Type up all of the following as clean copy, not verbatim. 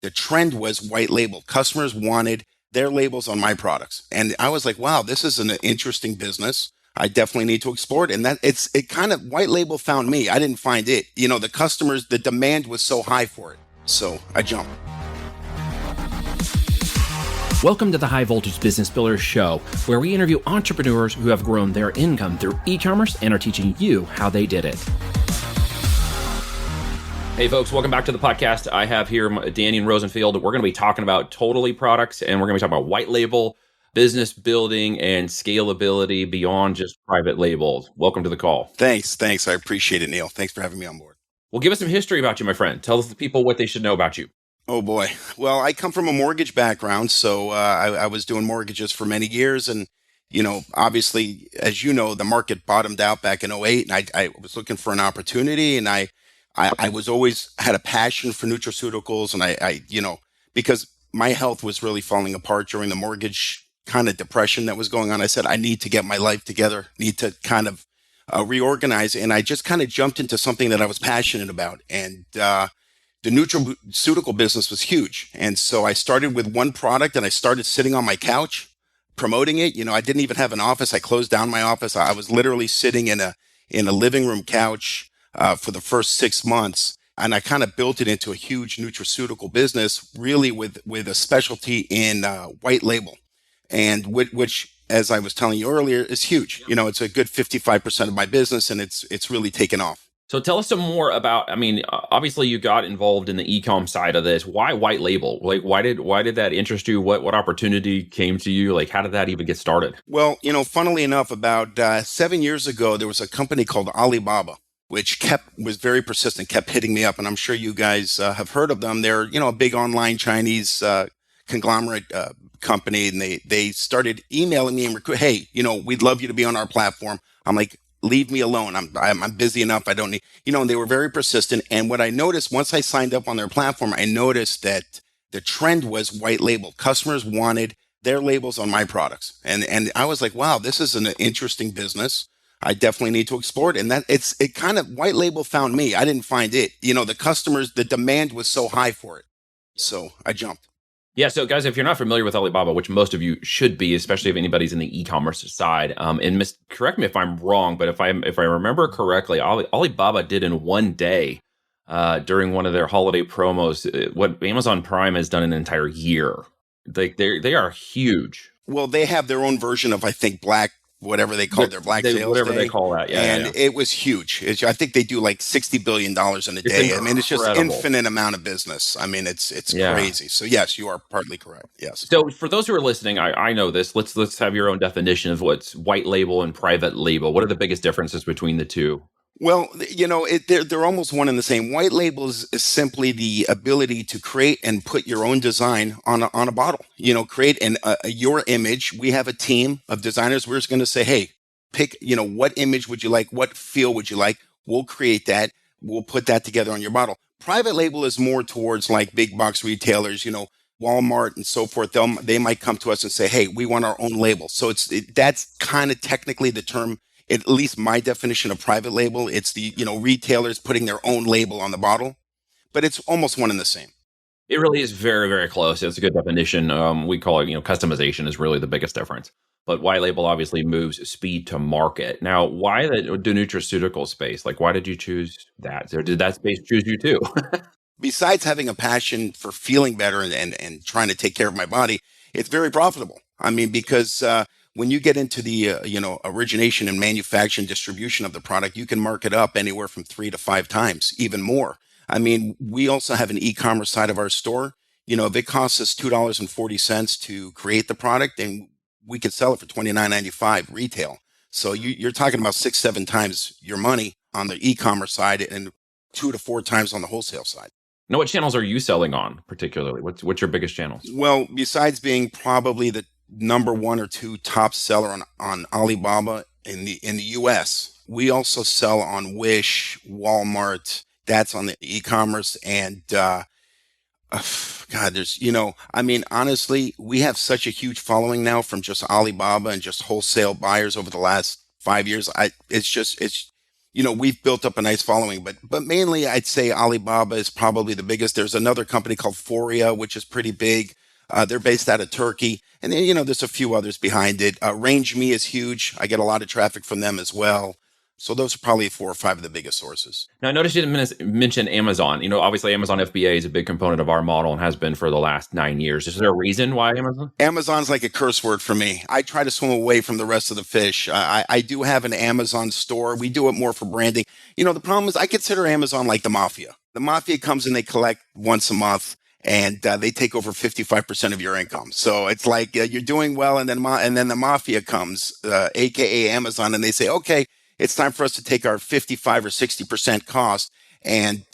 the trend was white label. Customers wanted their labels on my products. And I was like, wow, this is an interesting business. I definitely need to explore it. And it kind of white label found me. I didn't find it. The customers, the demand was so high for it. So I jumped. Welcome to the High Voltage Business Builders Show, where we interview entrepreneurs who have grown their income through e-commerce and are teaching you how they did it. Hey folks, welcome back to the podcast. I have here Daniel Rosenfield. We're going to be talking about Totally products, and we're going to be talking about white label, business building, and scalability beyond just private labels. Welcome to the call. Thanks. I appreciate it, Neil. Thanks for having me on board. Well, give us some history about you, my friend. Tell the people what they should know about you. Oh boy. Well, I come from a mortgage background, so I was doing mortgages for many years, and obviously, as you know, the market bottomed out back in '08, and I was looking for an opportunity, and I was always had a passion for nutraceuticals, and I because my health was really falling apart during the mortgage kind of depression that was going on. I said, I need to get my life together, need to kind of reorganize, and I just kind of jumped into something that I was passionate about, and the nutraceutical business was huge. And so I started with one product, and I started sitting on my couch promoting it. I didn't even have an office. I closed down my office. I was literally sitting in a living room couch for the first 6 months. And I kind of built it into a huge nutraceutical business, really with a specialty in white label, and which, as I was telling you earlier, is huge. It's a good 55% of my business, and it's really taken off. So tell us some more about, obviously you got involved in the e-com side of this. Why white label? Like, why did that interest you? What opportunity came to you? Like, how did that even get started? Well, funnily enough, about 7 years ago, there was a company called Alibaba, which was very persistent, kept hitting me up. And I'm sure you guys have heard of them. They're, a big online Chinese conglomerate company. And they started emailing me and recruit, hey, we'd love you to be on our platform. I'm like, leave me alone. I'm busy enough. I don't need, and they were very persistent. And what I noticed once I signed up on their platform, I noticed that the trend was white label. Customers wanted their labels on my products. And I was like, wow, this is an interesting business. I definitely need to explore it. And it kind of white label found me. I didn't find it. The customers, the demand was so high for it. So I jumped. Yeah, so guys, if you're not familiar with Alibaba, which most of you should be, especially if anybody's in the e-commerce side, and correct me if I'm wrong, but if I remember correctly, Alibaba did in one day during one of their holiday promos what Amazon Prime has done in an entire year. They are huge. Well, they have their own version of, I think, whatever they call their Black Sales whatever Day. They call that, yeah. And it was huge. I think they do like $60 billion in a day. Incredible. It's just infinite amount of business. It's crazy. So yes, you are partly correct. Yes. So for those who are listening, I know this. Let's have your own definition of what's white label and private label. What are the biggest differences between the two? Well, they're almost one and the same. White label is simply the ability to create and put your own design on a bottle. Create your image. We have a team of designers. We're just going to say, hey, pick, what image would you like? What feel would you like? We'll create that. We'll put that together on your bottle. Private label is more towards like big box retailers, Walmart and so forth. They might come to us and say, hey, we want our own label. So that's kind of technically the term. At least my definition of private label, it's the, retailers putting their own label on the bottle, but it's almost one and the same. It really is very, very close. It's a good definition. We call it, customization is really the biggest difference. But white label obviously moves speed to market. Now, why the nutraceutical space? Like, why did you choose that? Or did that space choose you too? Besides having a passion for feeling better and trying to take care of my body, it's very profitable. Because when you get into the origination and manufacturing distribution of the product, you can mark it up anywhere from 3 to 5 times, even more. We also have an e-commerce side of our store. If it costs us $2.40 to create the product, and we could sell it for $29.95 retail. So you're talking about 6-7 times your money on the e-commerce side and 2 to 4 times on the wholesale side. Now, what channels are you selling on particularly? What's your biggest channels? Well, besides being probably the number 1 or 2 top seller on Alibaba in the US, we also sell on Wish, Walmart. That's on the e-commerce. And there's, honestly, we have such a huge following now from just Alibaba and just wholesale buyers over the last 5 years. we've built up a nice following, but mainly I'd say Alibaba is probably the biggest. There's another company called Foria, which is pretty big. They're based out of Turkey, and then there's a few others behind it. Range Me is huge. I get a lot of traffic from them as well. So those are probably four or five of the biggest sources. Now, I noticed you didn't mention Amazon. Obviously, Amazon FBA is a big component of our model and has been for the last 9 years. Is there a reason why Amazon? Amazon's like a curse word for me. I try to swim away from the rest of the fish. I do have an Amazon store. We do it more for branding. The problem is I consider Amazon like the mafia. The mafia comes and they collect once a month, and they take over 55% of your income. So it's like you're doing well, and then the mafia comes, aka Amazon, and they say, okay, it's time for us to take our 55 or 60% cost and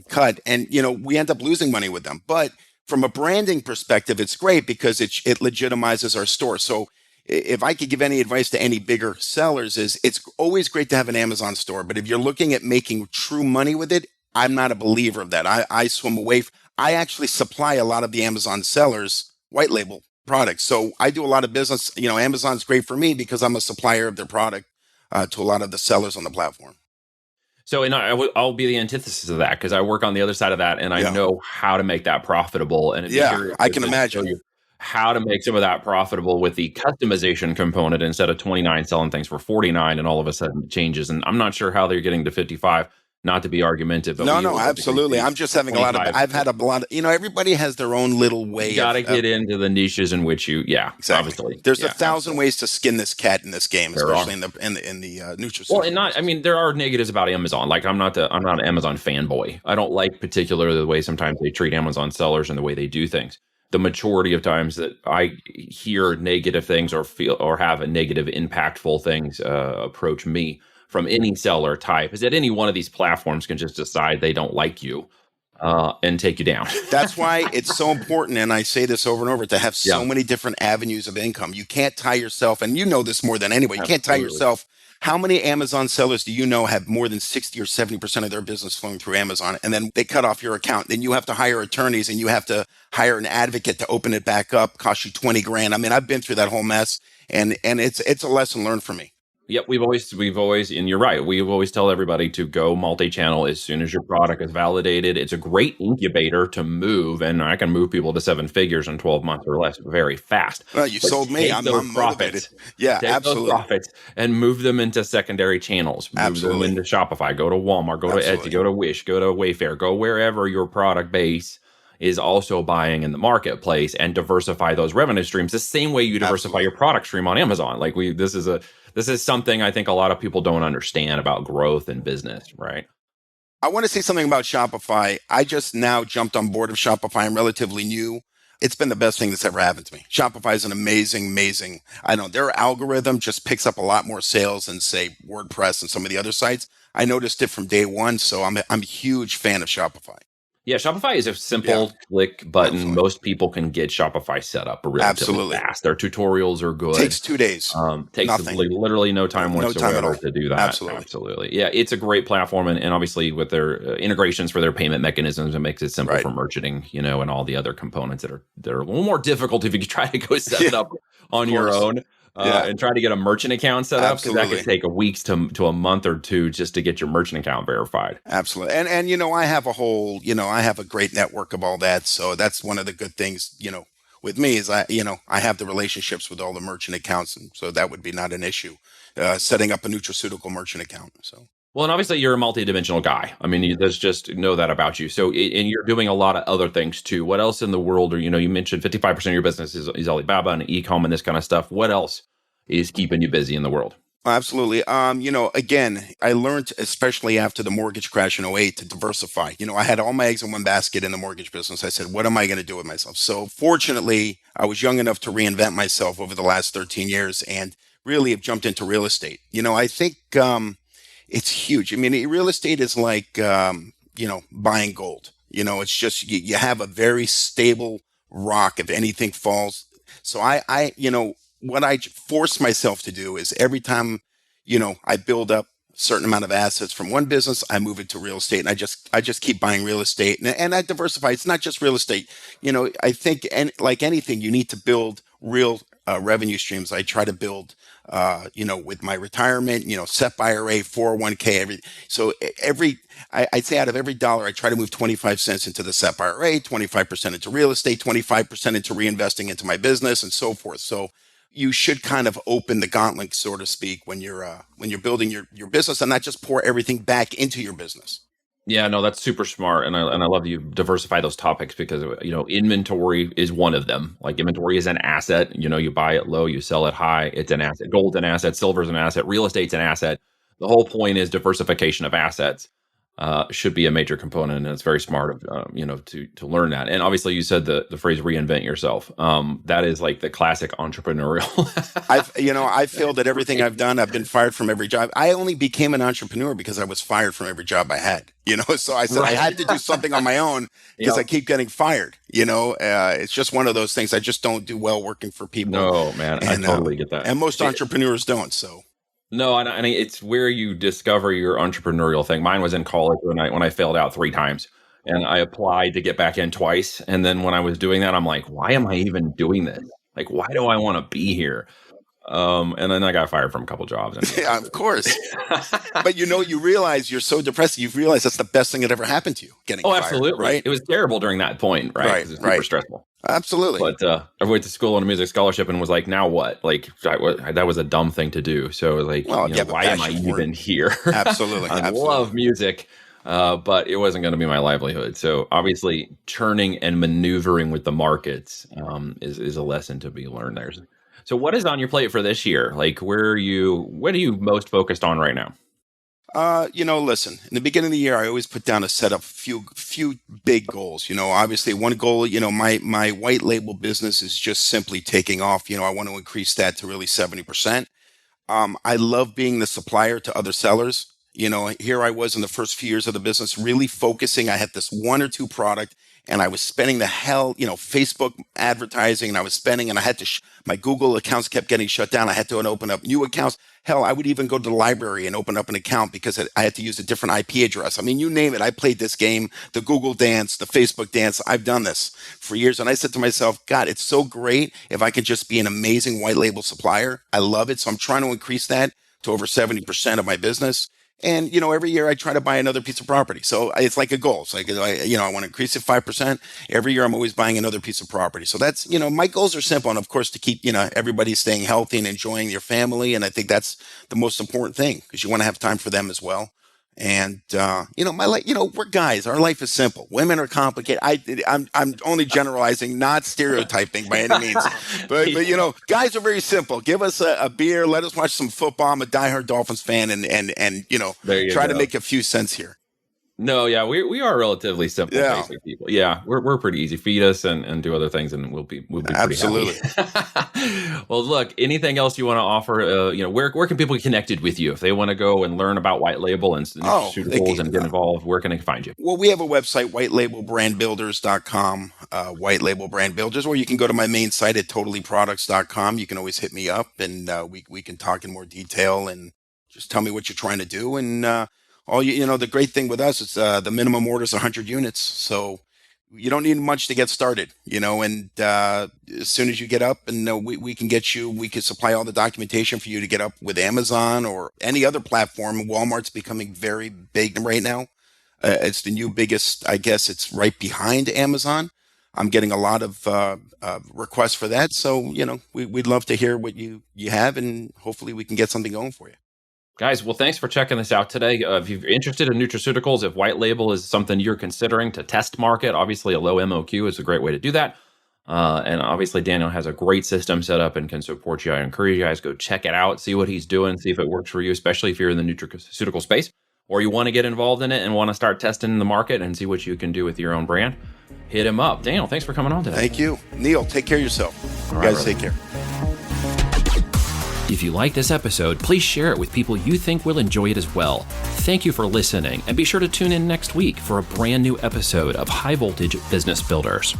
cut. And we end up losing money with them. But from a branding perspective, it's great because it legitimizes our store. So if I could give any advice to any bigger sellers, is it's always great to have an Amazon store. But if you're looking at making true money with it, I'm not a believer of that. I swim away. I actually supply a lot of the Amazon sellers white label products. So I do a lot of business. Amazon's great for me because I'm a supplier of their product to a lot of the sellers on the platform. So, and I'll be the antithesis of that because I work on the other side of that, and I know how to make that profitable. And I can imagine how to make some of that profitable with the customization component instead of 29 selling things for 49, and all of a sudden it changes. And I'm not sure how they're getting to 55. Not to be argumentative, but no, absolutely. I'm just having 25. I've had a lot of, everybody has their own little way. You got to get into the niches in which exactly. Obviously. There's 1,000 ways to skin this cat in this game, especially in the nutraceutical. Well, and there are negatives about Amazon. Like I'm not an Amazon fanboy. I don't like particularly the way sometimes they treat Amazon sellers and the way they do things. The majority of times that I hear negative things or feel or have a negative impactful things approach me from any seller type is that any one of these platforms can just decide they don't like you and take you down. That's why it's so important, and I say this over and over, to have so many different avenues of income. You can't tie yourself, and you know this more than anyone, you can't tie yourself. How many Amazon sellers do you know have more than 60 or 70% of their business flowing through Amazon, and then they cut off your account? Then you have to hire attorneys, and you have to hire an advocate to open it back up, cost you 20 grand. I mean, I've been through that whole mess, and it's a lesson learned for me. Yep, we've always, and you're right. We've always tell everybody to go multi-channel as soon as your product is validated. It's a great incubator to move, and I can move people to 7 figures in 12 months or less very fast. Well, you sold me. I'm motivated. Yeah, take absolutely. Those profits and move them into secondary channels. Move them into Shopify. Go to Walmart. Go to Etsy. Go to Wish. Go to Wayfair. Go wherever your product base is also buying in the marketplace, and diversify those revenue streams the same way you diversify your product stream on Amazon. Like this is something I think a lot of people don't understand about growth and business, right? I want to say something about Shopify. I just now jumped on board of Shopify. I'm relatively new. It's been the best thing that's ever happened to me. Shopify is an amazing. I know their algorithm just picks up a lot more sales than, say, WordPress and some of the other sites. I noticed it from day one, so I'm a huge fan of Shopify. Yeah, Shopify is a simple click button. Absolutely. Most people can get Shopify set up relatively fast. Their tutorials are good. Takes 2 days. Takes literally no time whatsoever to do that. Absolutely. Yeah, it's a great platform, and obviously with their integrations for their payment mechanisms, it makes it simple for merchanting, and all the other components that are a little more difficult if you try to go set it up on your own. And try to get a merchant account set up, because that could take a weeks to a month or two just to get your merchant account verified. Absolutely. And I have I have a great network of all that. So that's one of the good things, with me is I have the relationships with all the merchant accounts. And so that would be not an issue, setting up a nutraceutical merchant account. So. Well, and obviously you're a multidimensional guy. I mean, there's just know that about you. So, and you're doing a lot of other things too. What else in the world? Or you mentioned 55% of your business is Alibaba and e-com and this kind of stuff. What else is keeping you busy in the world? Absolutely. Again, I learned, especially after the mortgage crash in '08, to diversify. I had all my eggs in one basket in the mortgage business. I said, what am I going to do with myself? So fortunately, I was young enough to reinvent myself over the last 13 years and really have jumped into real estate. I think it's huge. I mean, real estate is like, buying gold. It's just, you have a very stable rock if anything falls. So what I force myself to do is every time, I build up a certain amount of assets from one business, I move it to real estate, and I just keep buying real estate, and I diversify. It's not just real estate. I think, and like anything, you need to build real revenue streams. I try to build with my retirement, SEP IRA, 401k, I'd say out of every dollar, I try to move 25 cents into the SEP IRA, 25% into real estate, 25% into reinvesting into my business, and so forth. So you should kind of open the gauntlet, so to speak, when you're building your business, and not just pour everything back into your business. Yeah, no, that's super smart, and I love that you diversify those topics because inventory is one of them. Like inventory is an asset. You buy it low, you sell it high. It's an asset. Gold's an asset. Silver's an asset. Real estate's an asset. The whole point is diversification of assets should be a major component, and it's very smart of to learn that. And obviously, you said the phrase "reinvent yourself." That is like the classic entrepreneurial. I feel that everything I've done, I've been fired from every job. I only became an entrepreneur because I was fired from every job I had. So I said I had to do something on my own because I keep getting fired. It's just one of those things. I just don't do well working for people. No, man, I totally get that. And most entrepreneurs don't. So. No, and it's where you discover your entrepreneurial thing. Mine was in college when I failed out 3 times, and I applied to get back in twice. And then when I was doing that, I'm like, why am I even doing this? Like, why do I want to be here? And then I got fired from a couple jobs. Yeah, of course. But you realize you're so depressed. You realize that's the best thing that ever happened to you. Getting fired, absolutely. Right? It was terrible during that point, right? It was super stressful. Absolutely. But I went to school on a music scholarship and was like, now what? Like that was a dumb thing to do. So like, why am I even here? Absolutely. I love music, but it wasn't going to be my livelihood. So obviously turning and maneuvering with the markets is a lesson to be learned there. So what is on your plate for this year? Like, what are you most focused on right now? Listen, in the beginning of the year, I always put down a set of few big goals. Obviously one goal, my white label business is just simply taking off. I want to increase that to really 70%. I love being the supplier to other sellers. Here I was in the first few years of the business, really focusing. I had this 1 or 2 product, and I was spending Facebook advertising, and I was spending, and I had to, my Google accounts kept getting shut down. I had to open up new accounts. Hell, I would even go to the library and open up an account because I had to use a different IP address. I mean, you name it. I played this game, the Google dance, the Facebook dance. I've done this for years. And I said to myself, God, it's so great if I could just be an amazing white label supplier. I love it. So I'm trying to increase that to over 70% of my business. And, every year I try to buy another piece of property. So it's like a goal. It's like, I want to increase it 5%. Every year I'm always buying another piece of property. So that's, my goals are simple. And of course, to keep, everybody staying healthy and enjoying their family. And I think that's the most important thing because you want to have time for them as well. And, my life, we're guys, our life is simple. Women are complicated. I'm only generalizing, not stereotyping by any means, but, guys are very simple. Give us a beer. Let us watch some football. I'm a diehard Dolphins fan and try to make a few cents here. No, yeah, we are relatively simple basic people. Yeah, we're pretty easy. Feed us and do other things, and we'll be pretty absolutely happy. Well, look, anything else you want to offer? Where can people get connected with you if they want to go and learn about white label and nutraceuticals and get involved? Where can they find you? Well, we have a website, whitelabelbrandbuilders.com, White Label Brand Builders, or you can go to my main site at totallyproducts.com. You can always hit me up, and we can talk in more detail and just tell me what you're trying to do. And the great thing with us is the minimum order is 100 units. So you don't need much to get started, and as soon as you get up and we can supply all the documentation for you to get up with Amazon or any other platform. Walmart's becoming very big right now. It's the new biggest, I guess it's right behind Amazon. I'm getting a lot of requests for that. So, we'd love to hear what you have, and hopefully we can get something going for you. Guys, well, thanks for checking this out today. If you're interested in nutraceuticals, if white label is something you're considering to test market, obviously a low MOQ is a great way to do that. And obviously Daniel has a great system set up and can support you. I encourage you guys go check it out, see what he's doing, see if it works for you, especially if you're in the nutraceutical space or you want to get involved in it and want to start testing the market and see what you can do with your own brand. Hit him up. Daniel, thanks for coming on today. Thank you. Neil, take care of yourself. All right, guys, take care. If you like this episode, please share it with people you think will enjoy it as well. Thank you for listening, and be sure to tune in next week for a brand new episode of High Voltage Business Builders.